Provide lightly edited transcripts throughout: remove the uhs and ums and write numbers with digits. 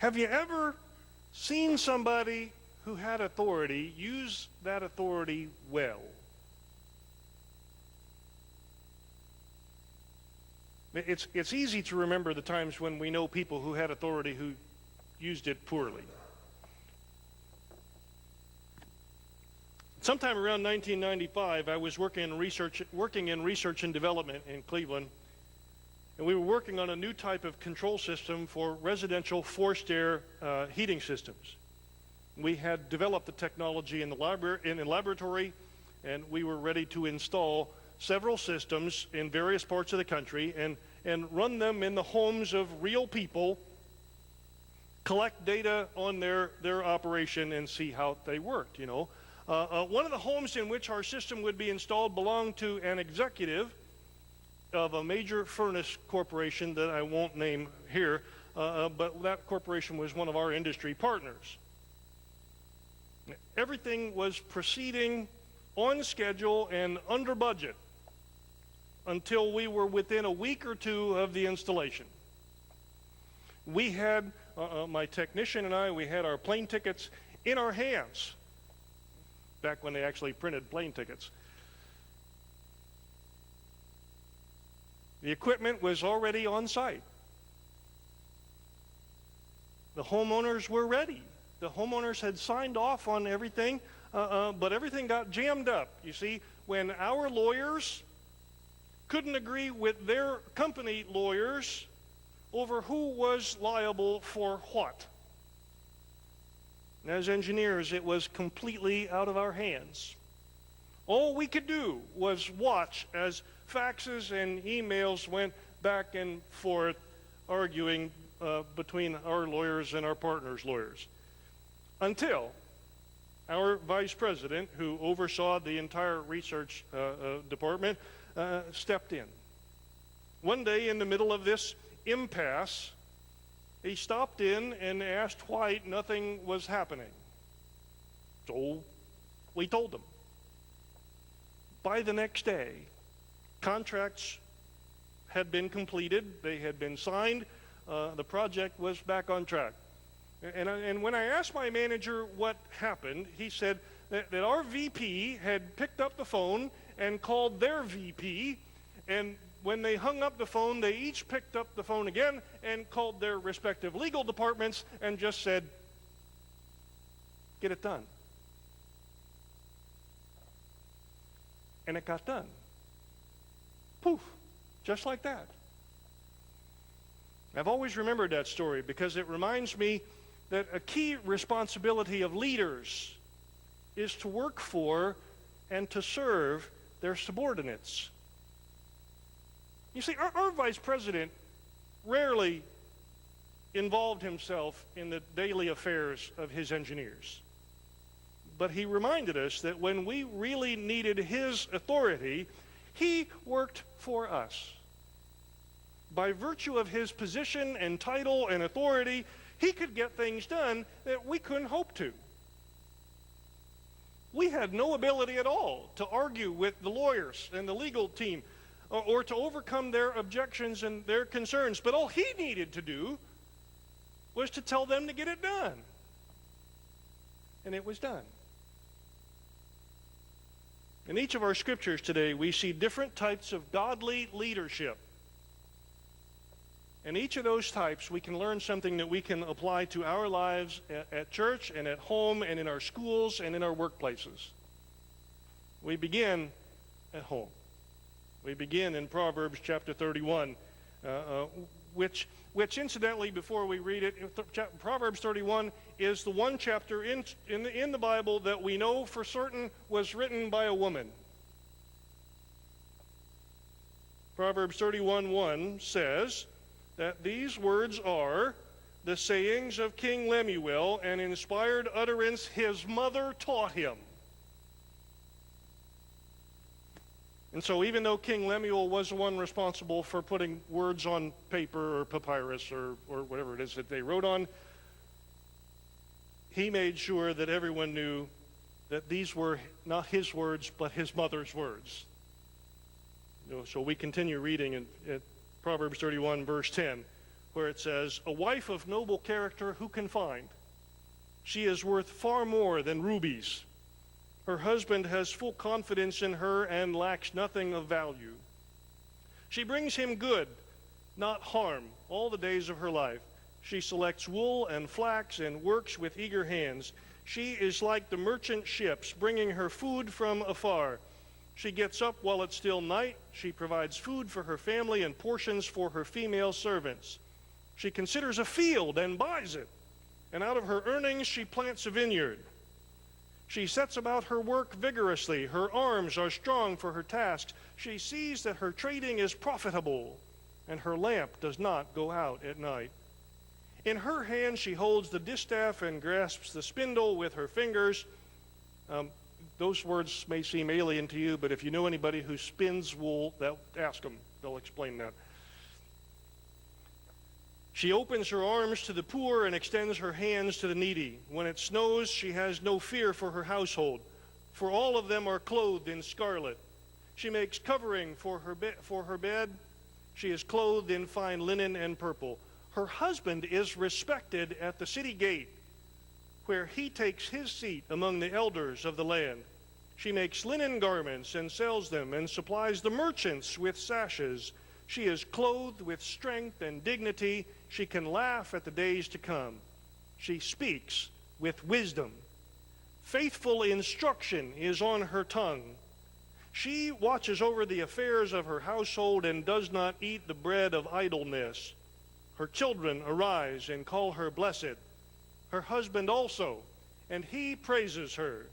Have you ever seen somebody who had authority use that authority well? It's easy to remember the times when we know people who had authority who used it poorly. Sometime around 1995, I was working in research and development in Cleveland, and we were working on a new type of control system for residential forced air heating systems. We had developed the technology in the laboratory, and we were ready to install several systems in various parts of the country and run them in the homes of real people, collect data on their operation and see how they worked, you know. One of the homes in which our system would be installed belonged to an executive of a major furnace corporation that I won't name here, but that corporation was one of our industry partners. Everything was proceeding on schedule and under budget until we were within a week or two of the installation. We had, my technician and I, we had our plane tickets in our hands, back when they actually printed plane tickets. The equipment was already on site. The homeowners were ready. The homeowners had signed off on everything, but everything got jammed up. You see, when our lawyers couldn't agree with their company lawyers over who was liable for what. As engineers, it was completely out of our hands. All we could do was watch as faxes and emails went back and forth, arguing between our lawyers and our partners' lawyers, until our vice president, who oversaw the entire research department, stepped in. One day in the middle of this impasse, he stopped in and asked why nothing was happening. So we told him. By the next day, contracts had been completed, they had been signed, the project was back on track. And when I asked my manager what happened, he said that our VP had picked up the phone and called their VP, and when they hung up the phone, they each picked up the phone again and called their respective legal departments and just said, get it done. And it got done. Poof, just like that. I've always remembered that story because it reminds me that a key responsibility of leaders is to work for and to serve their subordinates. You see, our vice president rarely involved himself in the daily affairs of his engineers. But he reminded us that when we really needed his authority, he worked for us. By virtue of his position and title and authority, he could get things done that we couldn't hope to. We had no ability at all to argue with the lawyers and the legal team or to overcome their objections and their concerns. But all he needed to do was to tell them to get it done. And it was done. In each of our scriptures today, we see different types of godly leadership. In each of those types, we can learn something that we can apply to our lives at church and at home and in our schools and in our workplaces. We begin at home. We begin in Proverbs chapter 31, which incidentally, before we read it, Proverbs 31 is the one chapter in the Bible that we know for certain was written by a woman. Proverbs 31:1 says that these words are the sayings of King Lemuel, an inspired utterance his mother taught him. And so even though King Lemuel was the one responsible for putting words on paper or papyrus or whatever it is that they wrote on, he made sure that everyone knew that these were not his words, but his mother's words. So we continue reading in Proverbs 31, verse 10. where it says, "A wife of noble character who can find? She is worth far more than rubies. Her husband has full confidence in her and lacks nothing of value. She brings him good, not harm, all the days of her life. She selects wool and flax and works with eager hands. She is like the merchant ships, bringing her food from afar. She gets up while it's still night. She provides food for her family and portions for her female servants. She considers a field and buys it, and out of her earnings she plants a vineyard. She sets about her work vigorously. Her arms are strong for her tasks. She sees that her trading is profitable, and her lamp does not go out at night. In her hand she holds the distaff and grasps the spindle with her fingers." Those words may seem alien to you, but if you know anybody who spins wool, ask them. They'll explain that. "She opens her arms to the poor and extends her hands to the needy. When it snows, she has no fear for her household, for all of them are clothed in scarlet. She makes covering for her bed. She is clothed in fine linen and purple. Her husband is respected at the city gate, where he takes his seat among the elders of the land. She makes linen garments and sells them, and supplies the merchants with sashes. She is clothed with strength and dignity. She can laugh at the days to come. She speaks with wisdom. Faithful instruction is on her tongue. She watches over the affairs of her household and does not eat the bread of idleness. Her children arise and call her blessed. Her husband also, and he praises her.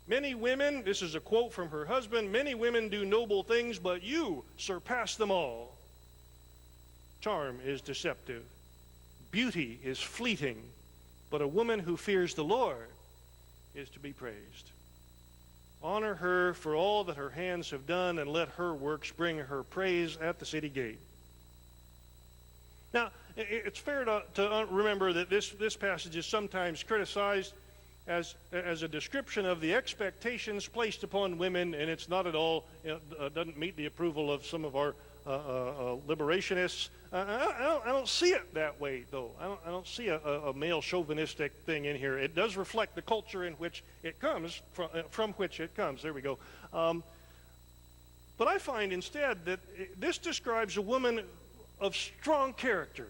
Many women," this is a quote from her husband, "many women do noble things, but you surpass them all. Charm is deceptive. Beauty is fleeting, but a woman who fears the Lord is to be praised. Honor her for all that her hands have done, and let her works bring her praise at the city gate." Now, it's fair to remember that this passage is sometimes criticized as a description of the expectations placed upon women, and it's not at all, doesn't meet the approval of some of our liberationists. I don't see it that way, though. I don't see a male chauvinistic thing in here. It does reflect the culture in which it comes, from which it comes. There we go. But I find instead that this describes a woman of strong character.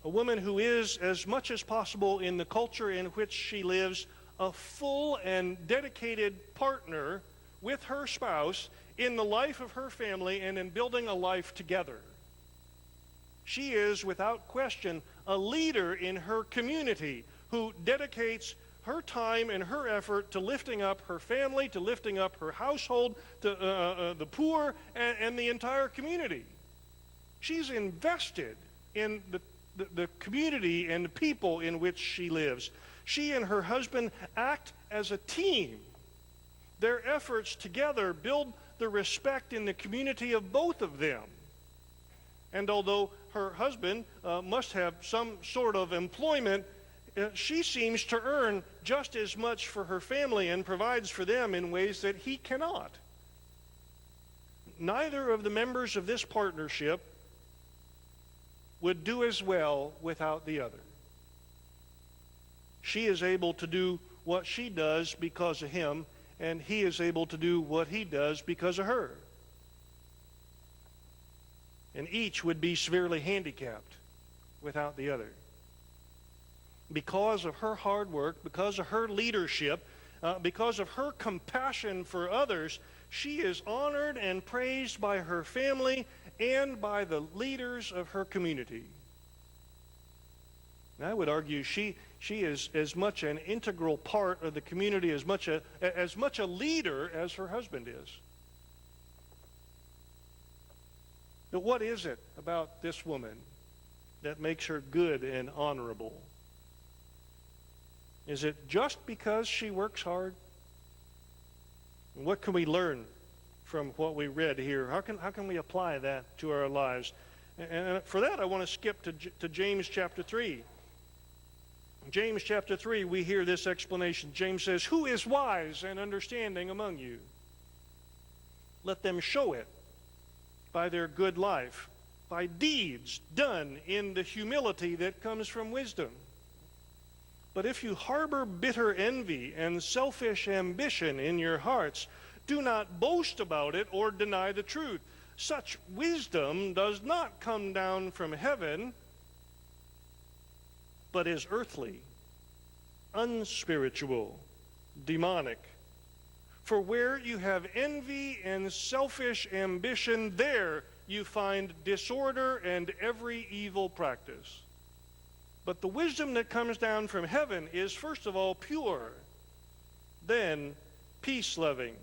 A woman who is, as much as possible in the culture in which she lives, a full and dedicated partner with her spouse in the life of her family and in building a life together. She is, without question, a leader in her community who dedicates her time and her effort to lifting up her family, to lifting up her household, to the poor, and the entire community. She's invested in the community and the people in which she lives. She and her husband act as a team. Their efforts together build the respect in the community of both of them. And although her husband must have some sort of employment, she seems to earn just as much for her family and provides for them in ways that he cannot. Neither of the members of this partnership would do as well without the other. She is able to do what she does because of him, and he is able to do what he does because of her. And each would be severely handicapped without the other. Because of her hard work, because of her leadership, because of her compassion for others, she is honored and praised by her family and by the leaders of her community. And I would argue she is as much an integral part of the community, as much a leader as her husband is. But what is it about this woman that makes her good and honorable? Is it just because she works hard? And what can we learn from what we read here? How can we apply that to our lives? And for that, I want to skip to James chapter 3. In James chapter 3, we hear this explanation. James says, "Who is wise and understanding among you? Let them show it. by their good life, by deeds done in the humility that comes from wisdom. But if you harbor bitter envy and selfish ambition in your hearts, do not boast about it or deny the truth. Such wisdom does not come down from heaven, but is earthly, unspiritual, demonic. For where you have envy and selfish ambition, there you find disorder and every evil practice. But the wisdom that comes down from heaven is first of all pure, then peace-loving,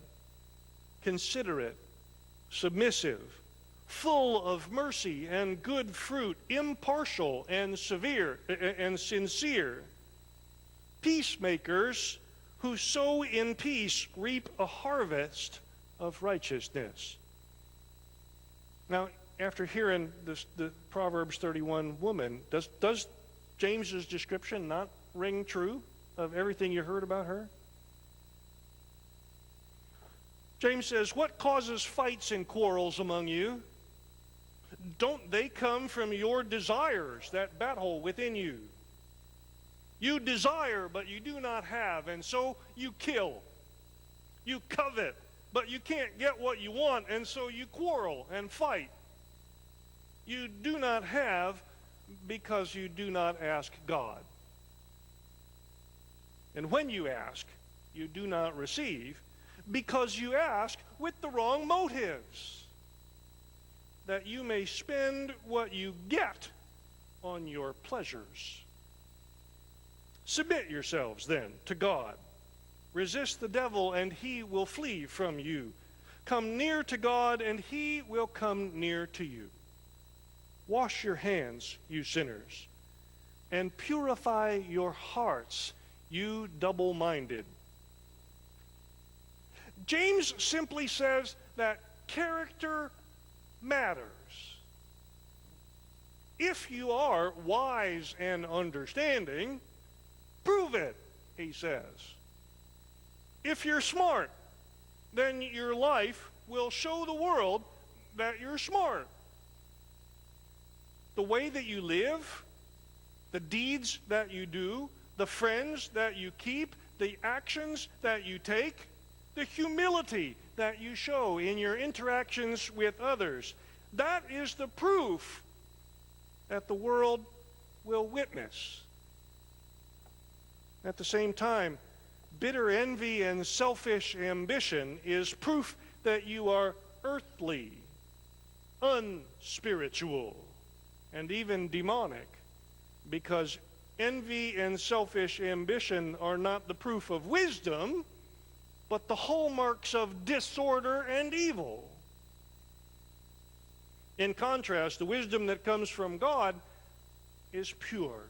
considerate, submissive, full of mercy and good fruit, impartial and sincere. Peacemakers who sow in peace reap a harvest of righteousness. Now, after hearing the Proverbs 31 woman, does James's description not ring true of everything you heard about her? James says, what causes fights and quarrels among you? Don't they come from your desires that battle within you? You desire, but you do not have, and so you kill. You covet, but you can't get what you want, and so you quarrel and fight. You do not have because you do not ask God. And when you ask, you do not receive because you ask with the wrong motives, that you may spend what you get on your pleasures. Submit yourselves then to God. Resist the devil, and he will flee from you. Come near to God, and he will come near to you. Wash your hands, you sinners, and purify your hearts, you double-minded. James simply says that character matters. If you are wise and understanding, prove it, he says. If you're smart, then your life will show the world that you're smart. The way that you live, the deeds that you do, the friends that you keep, the actions that you take, the humility that you show in your interactions with others, that is the proof that the world will witness. At the same time, bitter envy and selfish ambition is proof that you are earthly, unspiritual, and even demonic, because envy and selfish ambition are not the proof of wisdom, but the hallmarks of disorder and evil. In contrast, the wisdom that comes from God is pure,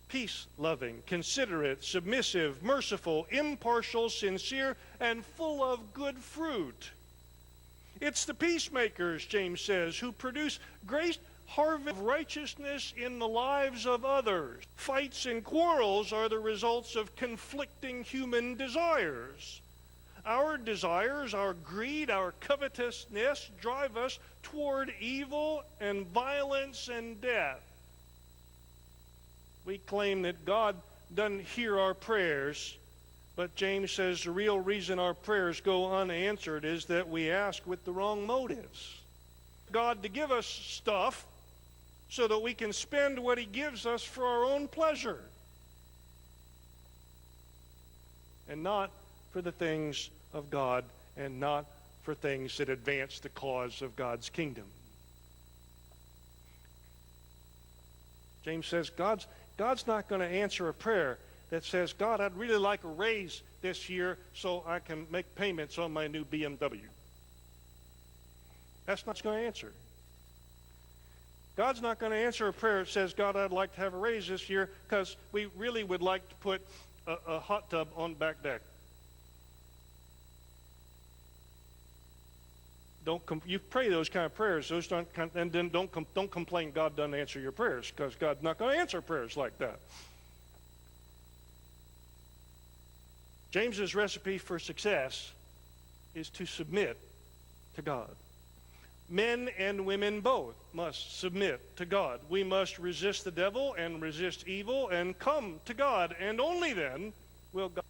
peace-loving, considerate, submissive, merciful, impartial, sincere, and full of good fruit. It's the peacemakers, James says, who produce great harvest of righteousness in the lives of others. Fights and quarrels are the results of conflicting human desires. Our desires, our greed, our covetousness drive us toward evil and violence and death. We claim that God doesn't hear our prayers, but James says the real reason our prayers go unanswered is that we ask with the wrong motives. God to give us stuff so that we can spend what he gives us for our own pleasure, and not for the things of God, and not for things that advance the cause of God's kingdom. James says God's not going to answer a prayer that says, God, I'd really like a raise this year so I can make payments on my new BMW. That's not going to answer. God's not going to answer a prayer that says, God, I'd like to have a raise this year because we really would like to put a hot tub on the back deck. You pray those kind of prayers, and then don't complain God doesn't answer your prayers, because God's not going to answer prayers like that. James's recipe for success is to submit to God. Men and women both must submit to God. We must resist the devil and resist evil and come to God, and only then will God.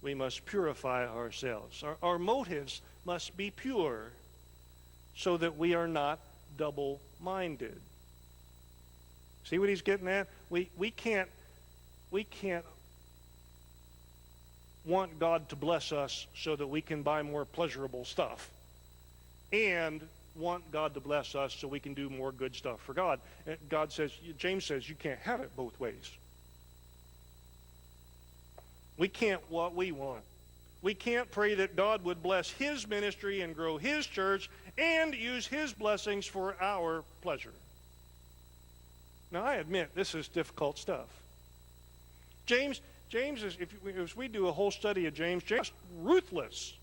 We must purify ourselves. Our motives must be pure so that we are not double-minded. See what he's getting at? We can't want God to bless us so that we can buy more pleasurable stuff and want God to bless us so we can do more good stuff for God. And James says you can't have it both ways. We can't what we want. We can't pray that God would bless his ministry and grow his church and use his blessings for our pleasure. Now, I admit this is difficult stuff. James is, if we do a whole study of James is ruthless.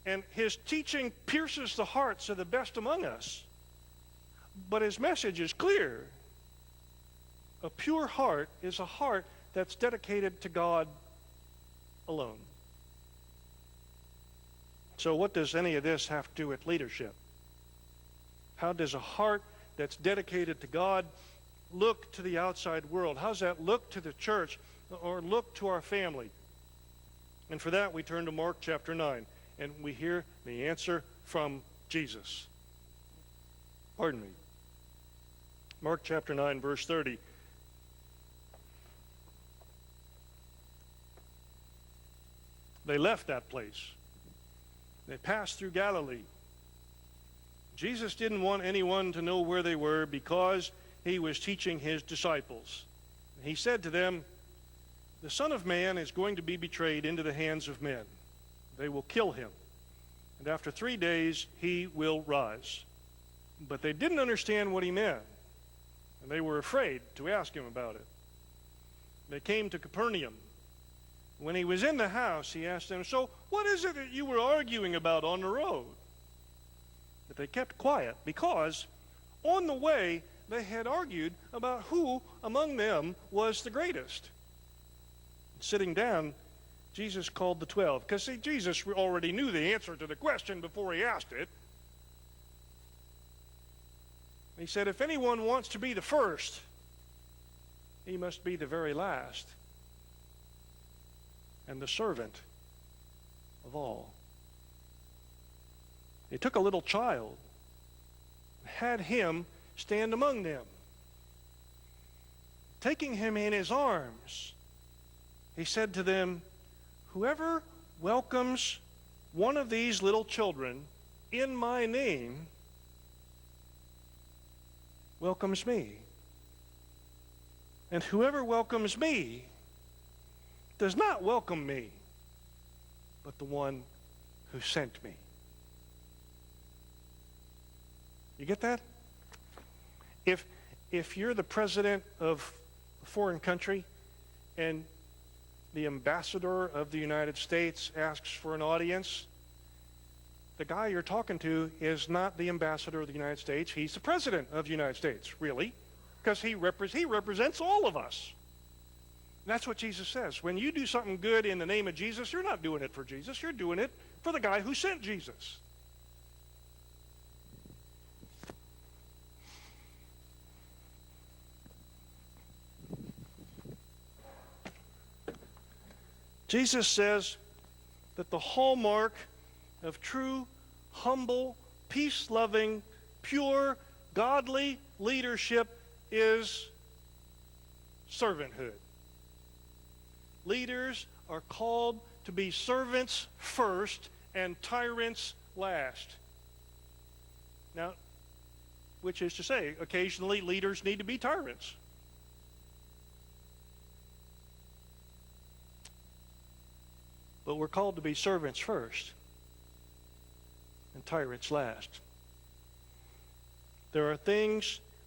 And his teaching pierces the hearts of the best among us. But his message is clear. A pure heart is a heart that's dedicated to God alone. So what does any of this have to do with leadership? How does a heart that's dedicated to God look to the outside world? How does that look to the church or look to our family? And for that we turn to Mark chapter 9. And we hear the answer from Jesus. Pardon me. Mark chapter 9, verse 30. They left that place. They passed through Galilee. Jesus didn't want anyone to know where they were because he was teaching his disciples. He said to them, "The Son of Man is going to be betrayed into the hands of men. They will kill him, and after 3 days he will rise." But they didn't understand what he meant, and they were afraid to ask him about it. They came to Capernaum. When he was in the house, he asked them, "So what is it that you were arguing about on the road?" But they kept quiet because on the way they had argued about who among them was the greatest. Sitting down, Jesus called the 12, because see, Jesus already knew the answer to the question before he asked it. He said, "If anyone wants to be the first, he must be the very last and the servant of all." He took a little child, had him stand among them. Taking him in his arms, he said to them, "Whoever welcomes one of these little children in my name welcomes me. And whoever welcomes me does not welcome me, but the one who sent me." You get that? If you're the president of a foreign country and the ambassador of the United States asks for an audience, the guy you're talking to is not the ambassador of the United States. He's the president of the United States, really, because he represents all of us. And that's what Jesus says. When you do something good in the name of Jesus, you're not doing it for Jesus. You're doing it for the guy who sent Jesus. Jesus says that the hallmark of true, humble, peace-loving, pure, godly leadership is servanthood. Leaders are called to be servants first and tyrants last. Now, which is to say, occasionally leaders need to be tyrants. But we're called to be servants first and tyrants last.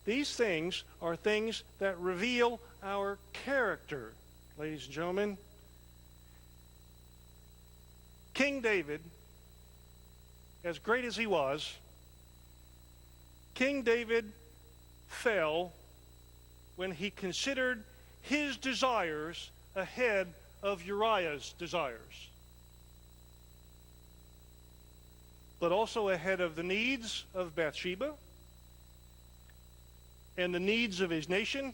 These things are things that reveal our character, ladies and gentlemen. King David, as great as he was, King David fell when he considered his desires ahead of Uriah's desires. but also ahead of the needs of Bathsheba and the needs of his nation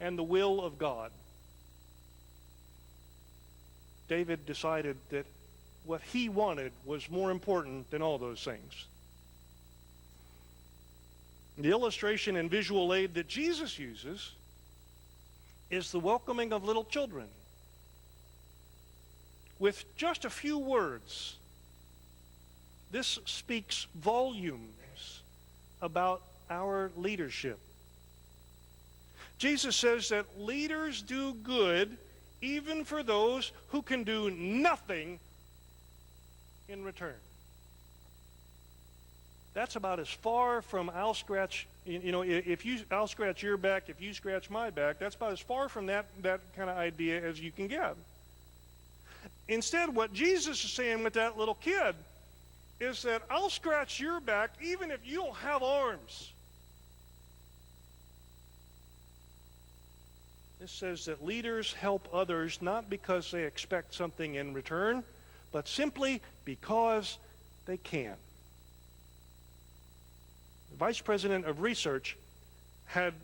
and the will of God. David decided that what he wanted was more important than all those things. The illustration and visual aid that Jesus uses is the welcoming of little children. With just a few words, this speaks volumes about our leadership. Jesus says that leaders do good even for those who can do nothing in return. That's about as far from I'll scratch your back, if you scratch my back, that's about as far from that kind of idea as you can get. Instead, what Jesus is saying with that little kid is that I'll scratch your back even if you don't have arms. This says that leaders help others not because they expect something in return, but simply because they can. The vice president of research had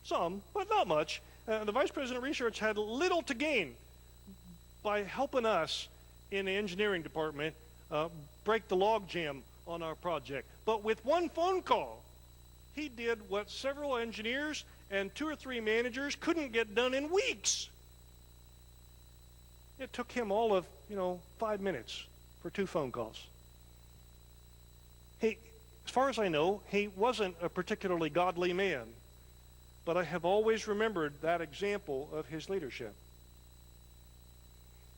some, but not much. The vice president of research had little to gain by helping us in the engineering department break the log jam on our project. But with one phone call, he did what several engineers and 2 or 3 managers couldn't get done in weeks. It took him all of, 5 minutes for 2 phone calls. As far as I know, he wasn't a particularly godly man, but I have always remembered that example of his leadership.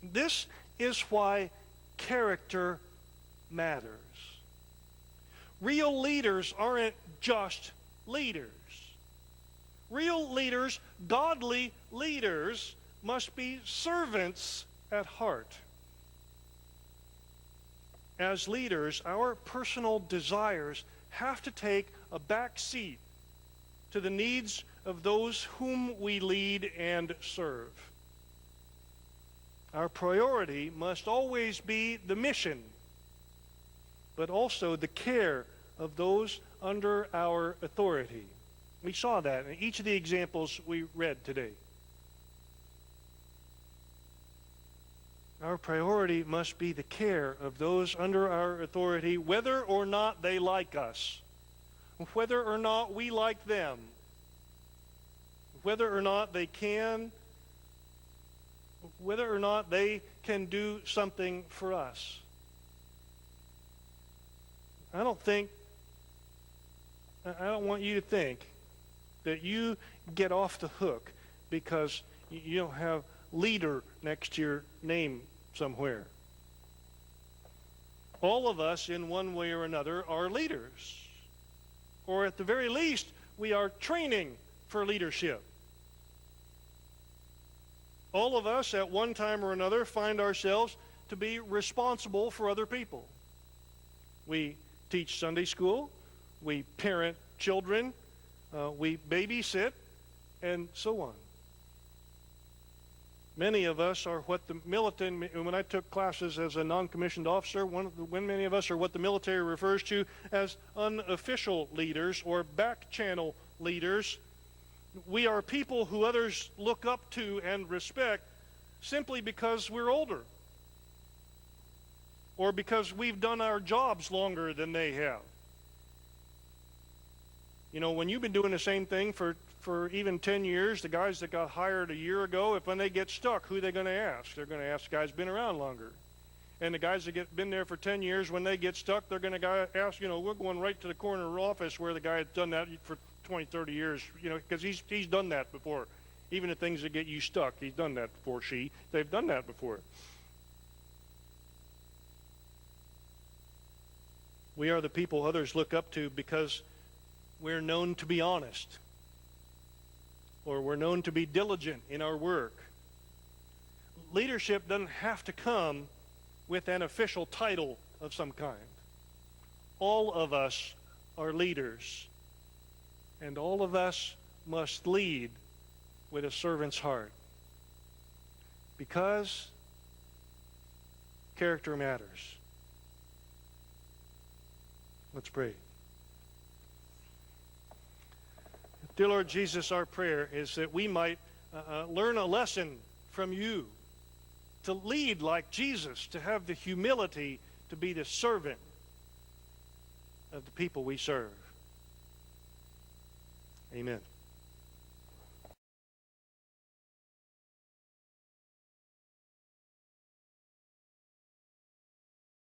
This is why character matters. Real leaders aren't just leaders. Real leaders, godly leaders, must be servants at heart. As leaders, our personal desires have to take a back seat to the needs of those whom we lead and serve. Our priority must always be the mission, but also the care of those under our authority. We saw that in each of the examples we read today. Our priority must be the care of those under our authority, whether or not they like us, whether or not we like them, whether or not they can, whether or not they can do something for us. I don't want you to think that you get off the hook because you don't have leader next to your name somewhere. All of us, in one way or another, are leaders. Or at the very least, we are training for leadership. All of us, at one time or another, find ourselves to be responsible for other people. We teach Sunday school, we parent children, we babysit, and so on. Many of us are what the military, when I took classes as a non-commissioned officer, many of us are what the military refers to as unofficial leaders or back channel leaders. We are people who others look up to and respect simply because we're older or because we've done our jobs longer than they have. When you've been doing the same thing for even 10 years, the guys that got hired a year ago, when they get stuck, who are they going to ask? They're going to ask the guys who've been around longer. And the guys that been there for 10 years, when they get stuck, they're going to ask, we're going right to the corner office where the guy had done that for 20, 30 years, because he's done that before. Even the things that get you stuck, he's done that before. They've done that before. We are the people others look up to because we're known to be honest, or we're known to be diligent in our work. Leadership doesn't have to come with an official title of some kind. All of us are leaders, and all of us must lead with a servant's heart, because character matters. Let's pray. Dear Lord Jesus, our prayer is that we might learn a lesson from you, to lead like Jesus, to have the humility to be the servant of the people we serve. Amen.